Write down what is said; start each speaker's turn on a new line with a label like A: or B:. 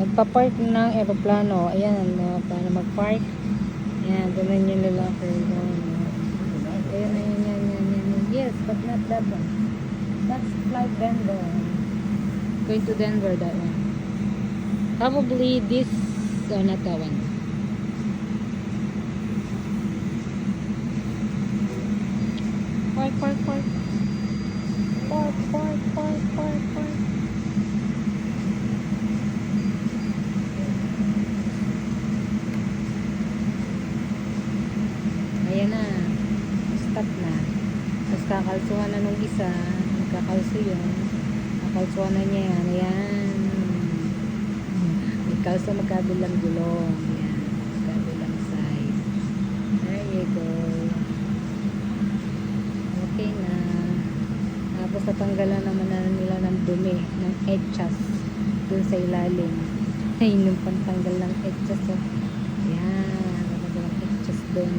A: Nagpa-park ng aeroplano. Ayan, paano mag-park. Ayan, doon yung lalaki. Ayan, ayan. Yes, but not that one. That's flight Denver. Going to Denver, that one. Probably this, or not that one. Park. Park. Ayan na. Stop na. Tapos kakalsuhan na nung isa. Nagkakalso yun. Kakalsuhan na niya yan. Ayan. May kalso magkabilang gulong. Ayan. Magkabilang side. There you go. Okay na. Tapos natanggalan naman na nila ng dumi. Ng etchas. Dun sa ilalim. Ay, nung pantanggal ng etchas. Oh. Ayan. Natanggal ng etchas dun.